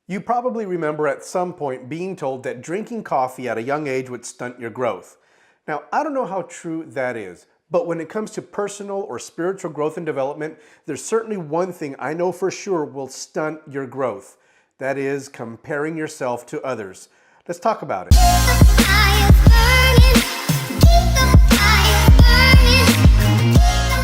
You probably remember at some point being told that drinking coffee at a young age would stunt your growth. Now, I don't know how true that is, but when it comes to personal or spiritual growth and development, there's certainly one thing I know for sure will stunt your growth. That is comparing yourself to others. Let's talk about it.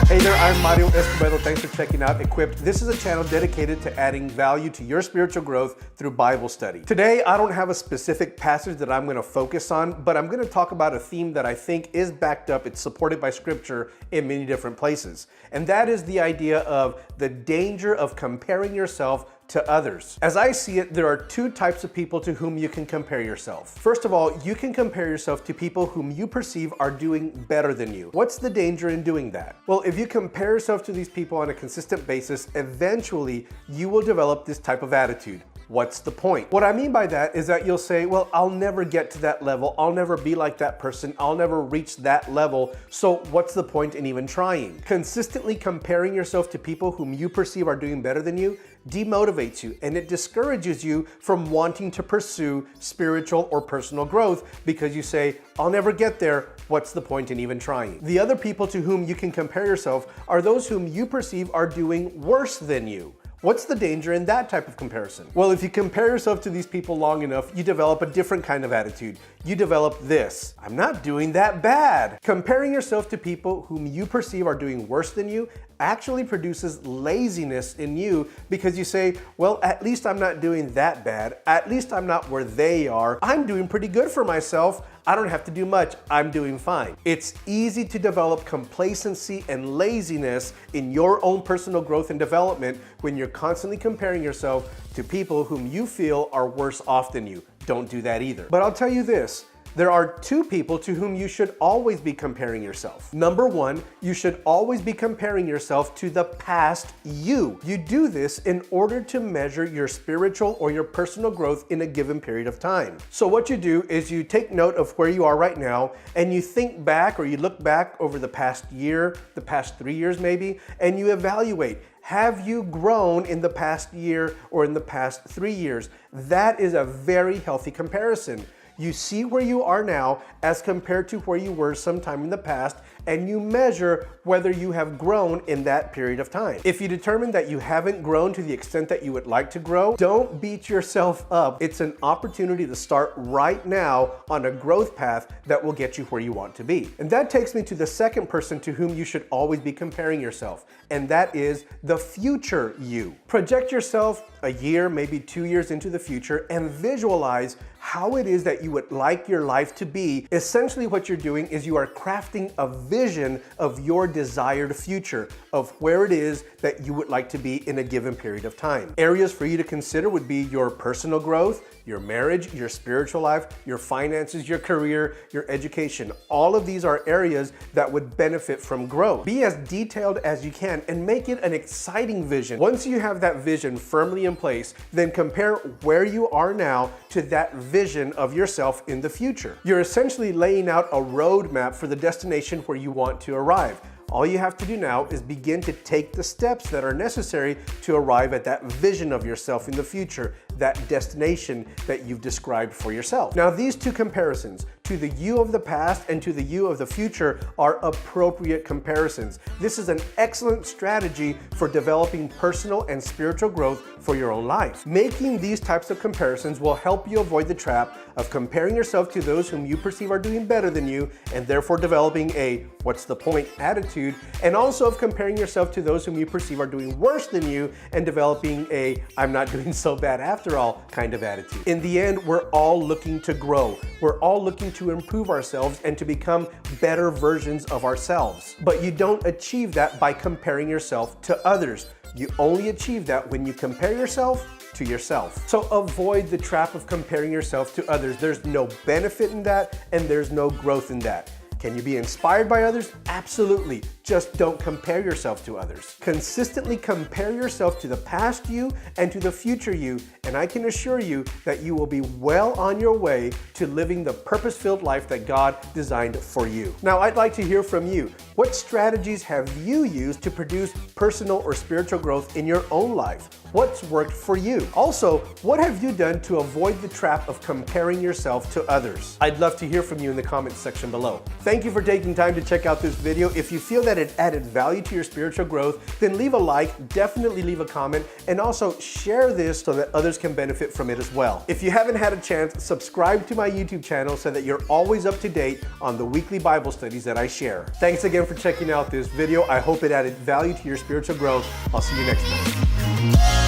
Hey there, I'm Mario Escobedo. Thanks for checking out Equipped. This is a channel dedicated to adding value to your spiritual growth through Bible study. Today, I don't have a specific passage that I'm going to focus on, but I'm going to talk about a theme that I think is backed up. It's supported by scripture in many different places. And that is the idea of the danger of comparing yourself to others. As I see it, there are two types of people to whom you can compare yourself. First of all, you can compare yourself to people whom you perceive are doing better than you. What's the danger in doing that? Well, if you compare yourself to these people on a consistent basis, eventually you will develop this type of attitude. What's the point? What I mean by that is that you'll say, well, I'll never get to that level. I'll never be like that person. I'll never reach that level. So what's the point in even trying? Consistently comparing yourself to people whom you perceive are doing better than you demotivates you, and it discourages you from wanting to pursue spiritual or personal growth because you say, I'll never get there. What's the point in even trying? The other people to whom you can compare yourself are those whom you perceive are doing worse than you. What's the danger in that type of comparison? Well, if you compare yourself to these people long enough, you develop a different kind of attitude. You develop this: I'm not doing that bad. Comparing yourself to people whom you perceive are doing worse than you actually produces laziness in you because you say, well, at least I'm not doing that bad. At least I'm not where they are. I'm doing pretty good for myself. I don't have to do much. I'm doing fine. It's easy to develop complacency and laziness in your own personal growth and development when you're constantly comparing yourself to people whom you feel are worse off than you. Don't do that either. But I'll tell you this. There are two people to whom you should always be comparing yourself. Number one, you should always be comparing yourself to the past you. You do this in order to measure your spiritual or your personal growth in a given period of time. So what you do is you take note of where you are right now and you think back, or you look back over the past year, the past 3 years maybe, and you evaluate. Have you grown in the past year or in the past 3 years? That is a very healthy comparison. You see where you are now as compared to where you were sometime in the past, and you measure whether you have grown in that period of time. If you determine that you haven't grown to the extent that you would like to grow, don't beat yourself up. It's an opportunity to start right now on a growth path that will get you where you want to be. And that takes me to the second person to whom you should always be comparing yourself, and that is the future you. Project yourself a year, maybe 2 years into the future, and visualize how it is that you would like your life to be. Essentially what you're doing is you are crafting a vision of your desired future, of where it is that you would like to be in a given period of time. Areas for you to consider would be your personal growth, your marriage, your spiritual life, your finances, your career, your education. All of these are areas that would benefit from growth. Be as detailed as you can and make it an exciting vision. Once you have that vision firmly in place, then compare where you are now to that vision of yourself in the future. You're essentially laying out a roadmap for the destination where you want to arrive. All you have to do now is begin to take the steps that are necessary to arrive at that vision of yourself in the future, that destination that you've described for yourself. Now, these two comparisons, to the you of the past and to the you of the future, are appropriate comparisons. This is an excellent strategy for developing personal and spiritual growth for your own life. Making these types of comparisons will help you avoid the trap of comparing yourself to those whom you perceive are doing better than you, and therefore developing a what's the point attitude, and also of comparing yourself to those whom you perceive are doing worse than you and developing a I'm not doing so bad after all kind of attitude. In the end, we're all looking to grow. We're all looking to improve ourselves and to become better versions of ourselves. But you don't achieve that by comparing yourself to others. You only achieve that when you compare yourself to yourself. So avoid the trap of comparing yourself to others. There's no benefit in that, and there's no growth in that. Can you be inspired by others? Absolutely. Just don't compare yourself to others. Consistently compare yourself to the past you and to the future you, and I can assure you that you will be well on your way to living the purpose-filled life that God designed for you. Now, I'd like to hear from you. What strategies have you used to produce personal or spiritual growth in your own life? What's worked for you? Also, what have you done to avoid the trap of comparing yourself to others? I'd love to hear from you in the comments section below. Thank you for taking time to check out this video. If you feel that it added value to your spiritual growth, then leave a like, definitely leave a comment, and also share this so that others can benefit from it as well. If you haven't had a chance, subscribe to my YouTube channel so that you're always up to date on the weekly Bible studies that I share. Thanks again for checking out this video. I hope it added value to your spiritual growth. I'll see you next time.